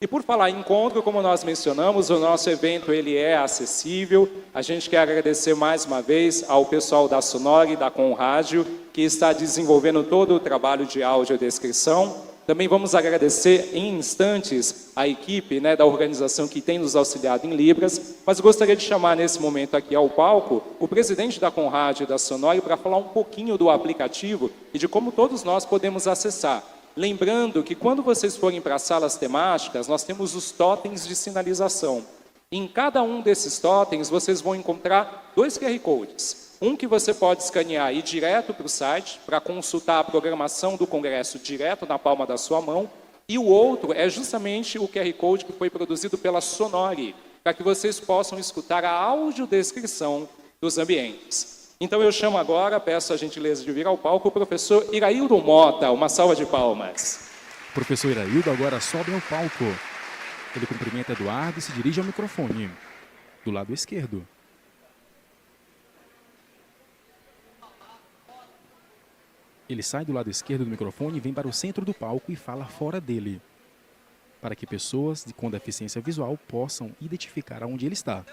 E por falar em encontro, como nós mencionamos, o nosso evento ele é acessível. A gente quer agradecer mais uma vez ao pessoal da Sonora e da Conrádio, que está desenvolvendo todo o trabalho de audiodescrição. Também vamos agradecer em instantes a equipe da organização que tem nos auxiliado em Libras, mas gostaria de chamar nesse momento aqui ao palco o presidente da Conrádio e da Sonora para falar um pouquinho do aplicativo e de como todos nós podemos acessar. Lembrando que quando vocês forem para as salas temáticas, nós temos os totens de sinalização. Em cada um desses totens, vocês vão encontrar 2 QR Codes. Um que você pode escanear e ir direto para o site, para consultar a programação do congresso direto na palma da sua mão. E o outro é justamente o QR Code que foi produzido pela Sonore, para que vocês possam escutar a audiodescrição dos ambientes. Então eu chamo agora, peço a gentileza de vir ao palco, o professor Iraildo Mota. Uma salva de palmas. O professor Iraildo agora sobe ao palco. Ele cumprimenta Eduardo e se dirige ao microfone, do lado esquerdo. Ele sai do lado esquerdo do microfone e vem para o centro do palco e fala fora dele, para que pessoas com deficiência visual possam identificar aonde ele está.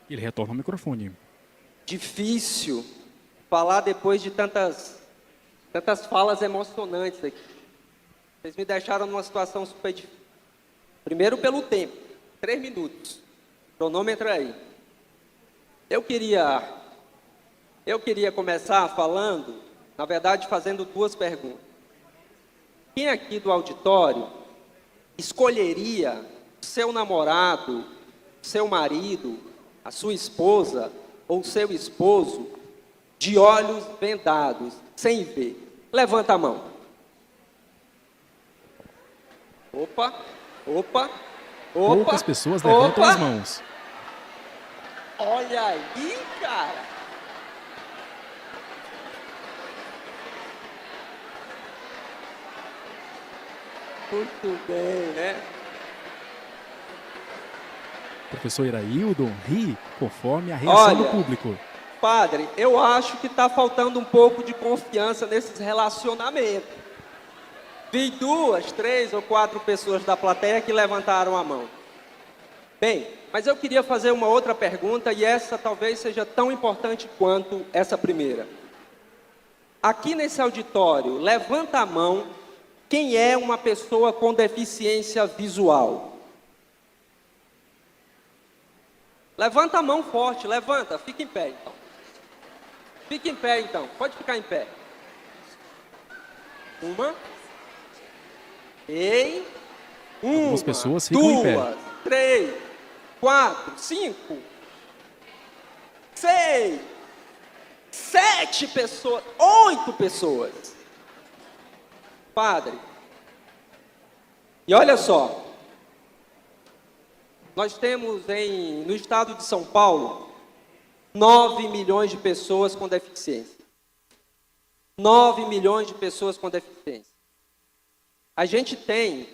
Ele retorna ao microfone. Difícil falar depois de tantas falas emocionantes aqui. Vocês me deixaram numa situação super difícil. Primeiro pelo tempo, 3 minutos. Cronômetro aí. Eu queria começar falando, na verdade, fazendo 2 perguntas. Quem aqui do auditório escolheria seu namorado, seu marido, a sua esposa ou seu esposo de olhos vendados, sem ver? Levanta a mão. Opa. Poucas pessoas levantam as mãos. Olha aí, cara. Muito bem, né? Professor Iraildo ri conforme a reação do público. Padre, eu acho que está faltando um pouco de confiança nesses relacionamentos. Vi 2, 3 ou 4 pessoas da plateia que levantaram a mão. Bem, mas eu queria fazer uma outra pergunta, e essa talvez seja tão importante quanto essa primeira. Aqui nesse auditório, levanta a mão quem é uma pessoa com deficiência visual. Levanta a mão forte, levanta, fica em pé então. Fica em pé então, pode ficar em pé. 1, Algumas pessoas ficam em pé. 2, 3, 4, 5, 6, 7 pessoas, 8 pessoas. Padre, e olha só, nós temos no estado de São Paulo 9 milhões de pessoas com deficiência. 9 milhões de pessoas com deficiência. A gente tem,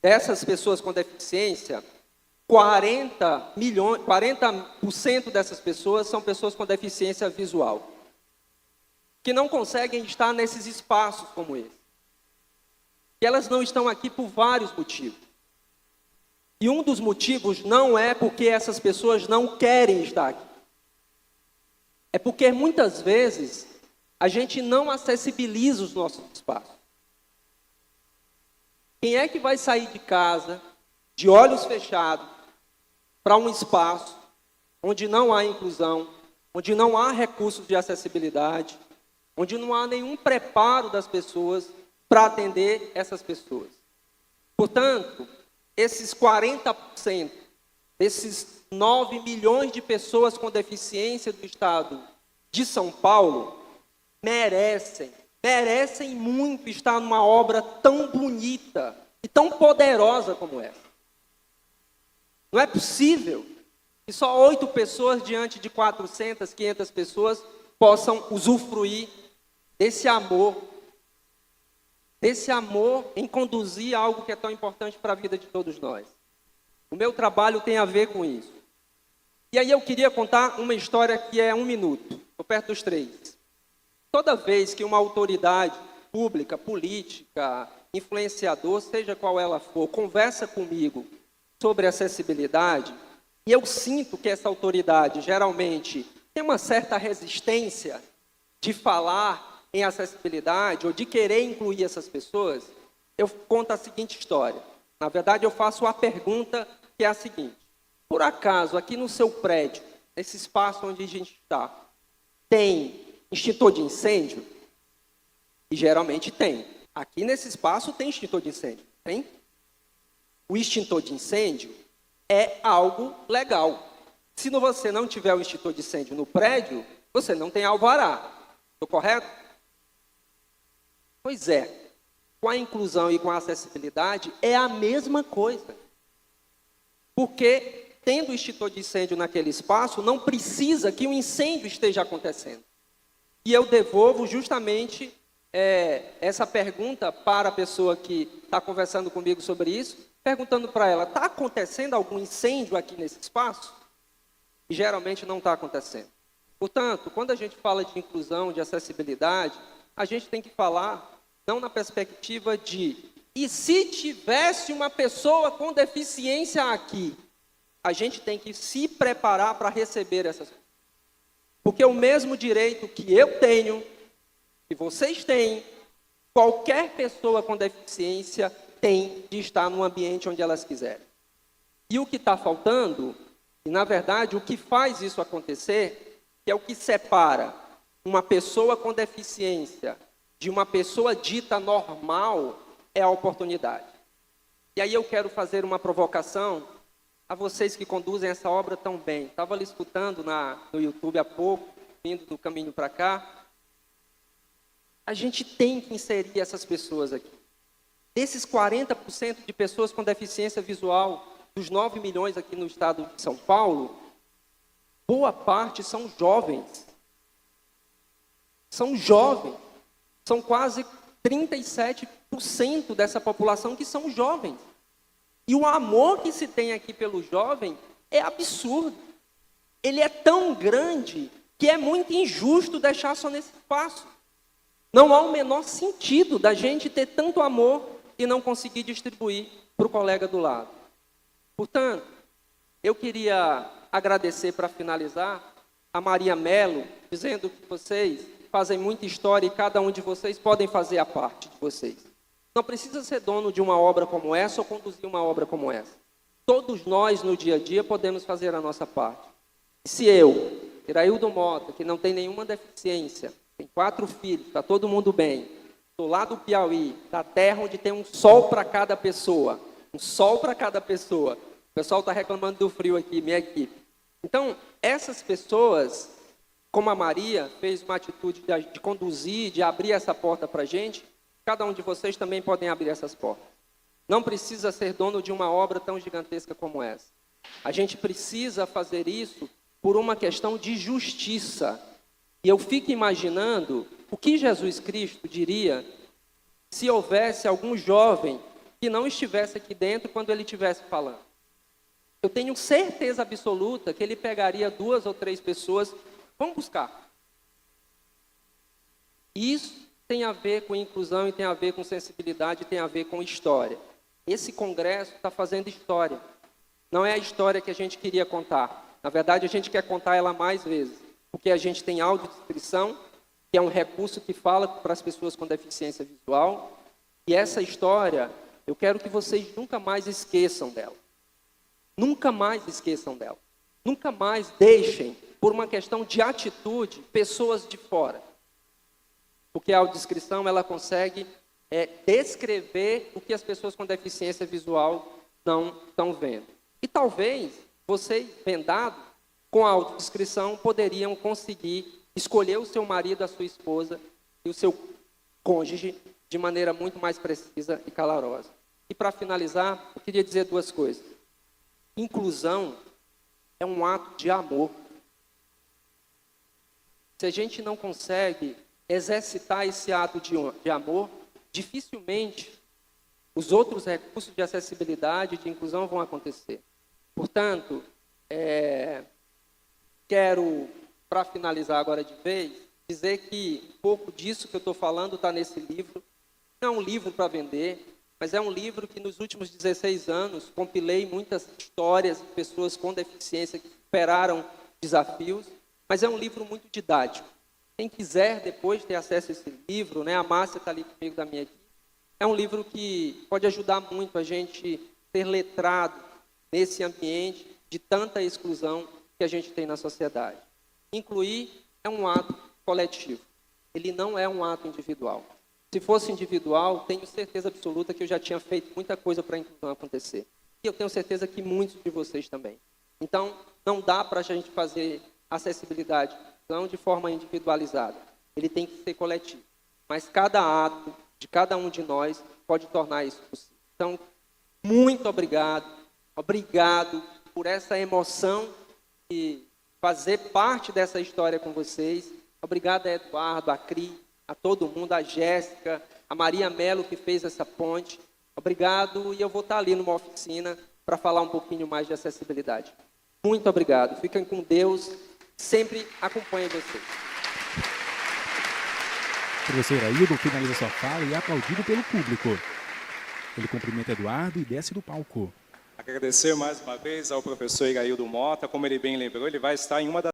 dessas pessoas com deficiência, 40% dessas pessoas são pessoas com deficiência visual, que não conseguem estar nesses espaços como esse. E elas não estão aqui por vários motivos. E um dos motivos não é porque essas pessoas não querem estar aqui. É porque muitas vezes a gente não acessibiliza os nossos espaços. Quem é que vai sair de casa, de olhos fechados, para um espaço onde não há inclusão, onde não há recursos de acessibilidade, onde não há nenhum preparo das pessoas para atender essas pessoas? Portanto, esses 40%, esses 9 milhões de pessoas com deficiência do estado de São Paulo, merecem muito estar numa obra tão bonita e tão poderosa como essa. Não é possível que só 8 pessoas diante de 400, 500 pessoas possam usufruir desse amor em conduzir algo que é tão importante para a vida de todos nós. O meu trabalho tem a ver com isso. E aí eu queria contar uma história que é 1 minuto, estou perto dos 3. Toda vez que uma autoridade pública, política, influenciador, seja qual ela for, conversa comigo sobre acessibilidade, e eu sinto que essa autoridade geralmente tem uma certa resistência de falar em acessibilidade ou de querer incluir essas pessoas, eu conto a seguinte história. Na verdade, eu faço a pergunta que é a seguinte: por acaso, aqui no seu prédio, nesse espaço onde a gente está, tem extintor de incêndio? E geralmente tem. Aqui nesse espaço tem extintor de incêndio, tem? O extintor de incêndio é algo legal. Se você não tiver o extintor de incêndio no prédio, você não tem alvará. Estou correto? Pois é. Com a inclusão e com a acessibilidade é a mesma coisa. Porque, tendo o extintor de incêndio naquele espaço, não precisa que o incêndio esteja acontecendo. E eu devolvo justamente essa pergunta para a pessoa que está conversando comigo sobre isso, perguntando para ela: está acontecendo algum incêndio aqui nesse espaço? E geralmente não está acontecendo. Portanto, quando a gente fala de inclusão, de acessibilidade, a gente tem que falar não na perspectiva de e se tivesse uma pessoa com deficiência aqui? A gente tem que se preparar para receber essas pessoas. Porque o mesmo direito que eu tenho, que vocês têm, qualquer pessoa com deficiência tem de estar no ambiente onde elas quiserem. E o que está faltando, e na verdade o que faz isso acontecer, que é o que separa uma pessoa com deficiência de uma pessoa dita normal, é a oportunidade. E aí eu quero fazer uma provocação a vocês que conduzem essa obra tão bem. Estava ali escutando no YouTube há pouco, vindo do caminho para cá. A gente tem que inserir essas pessoas aqui. Desses 40% de pessoas com deficiência visual, dos 9 milhões aqui no estado de São Paulo, boa parte são jovens. São jovens. São quase 37% dessa população que são jovens. E o amor que se tem aqui pelo jovem é absurdo. Ele é tão grande que é muito injusto deixar só nesse espaço. Não há o menor sentido da gente ter tanto amor e não conseguir distribuir para o colega do lado. Portanto, eu queria agradecer, para finalizar, a Maria Melo, dizendo que vocês fazem muita história e cada um de vocês podem fazer a parte de vocês. Não precisa ser dono de uma obra como essa ou conduzir uma obra como essa. Todos nós, no dia a dia, podemos fazer a nossa parte. Se eu, Iraildo Mota, que não tem nenhuma deficiência, tem 4 filhos, está todo mundo bem, estou lá do Piauí, da terra onde tem um sol para cada pessoa, um sol para cada pessoa. O pessoal está reclamando do frio aqui, minha equipe. Então, essas pessoas, como a Maria, fez uma atitude de conduzir, de abrir essa porta para a gente, cada um de vocês também podem abrir essas portas. Não precisa ser dono de uma obra tão gigantesca como essa. A gente precisa fazer isso por uma questão de justiça. E eu fico imaginando o que Jesus Cristo diria se houvesse algum jovem que não estivesse aqui dentro quando ele estivesse falando. Eu tenho certeza absoluta que ele pegaria 2 ou 3 pessoas, vamos buscar. Isso tem a ver com inclusão e tem a ver com sensibilidade, tem a ver com história. Esse congresso está fazendo história. Não é a história que a gente queria contar. Na verdade, a gente quer contar ela mais vezes. Porque a gente tem audiodescrição, que é um recurso que fala para as pessoas com deficiência visual. E essa história, eu quero que vocês nunca mais esqueçam dela. Nunca mais esqueçam dela. Nunca mais deixem, por uma questão de atitude, pessoas de fora. Porque a audiodescrição, ela consegue descrever o que as pessoas com deficiência visual não estão vendo. E talvez vocês, vendados, com a audiodescrição, poderiam conseguir escolher o seu marido, a sua esposa e o seu cônjuge de maneira muito mais precisa e calorosa. E para finalizar, eu queria dizer 2 coisas. Inclusão é um ato de amor. Se a gente não consegue exercitar esse ato de amor, dificilmente os outros recursos de acessibilidade e de inclusão vão acontecer. Portanto, quero, para finalizar agora de vez, dizer que um pouco disso que eu estou falando está nesse livro. Não é um livro para vender, mas é um livro que nos últimos 16 anos compilei muitas histórias de pessoas com deficiência que superaram desafios, mas é um livro muito didático. Quem quiser depois ter acesso a esse livro, né, a Márcia está ali comigo da minha equipe, é um livro que pode ajudar muito a gente ser letrado nesse ambiente de tanta exclusão que a gente tem na sociedade. Incluir é um ato coletivo, ele não é um ato individual. Se fosse individual, tenho certeza absoluta que eu já tinha feito muita coisa para a inclusão acontecer. E eu tenho certeza que muitos de vocês também. Então, não dá para a gente fazer acessibilidade não de forma individualizada. Ele tem que ser coletivo. Mas cada ato de cada um de nós pode tornar isso possível. Então, muito obrigado. Obrigado por essa emoção de fazer parte dessa história com vocês. Obrigado a Eduardo, a Cris, a todo mundo, a Jéssica, a Maria Melo que fez essa ponte. Obrigado, e eu vou estar ali numa oficina para falar um pouquinho mais de acessibilidade. Muito obrigado. Fiquem com Deus. Sempre acompanhe vocês. O professor Iraildo finaliza sua fala e é aplaudido pelo público. Ele cumprimenta Eduardo e desce do palco. Agradecer mais uma vez ao professor Iraildo Mota. Como ele bem lembrou, ele vai estar em uma das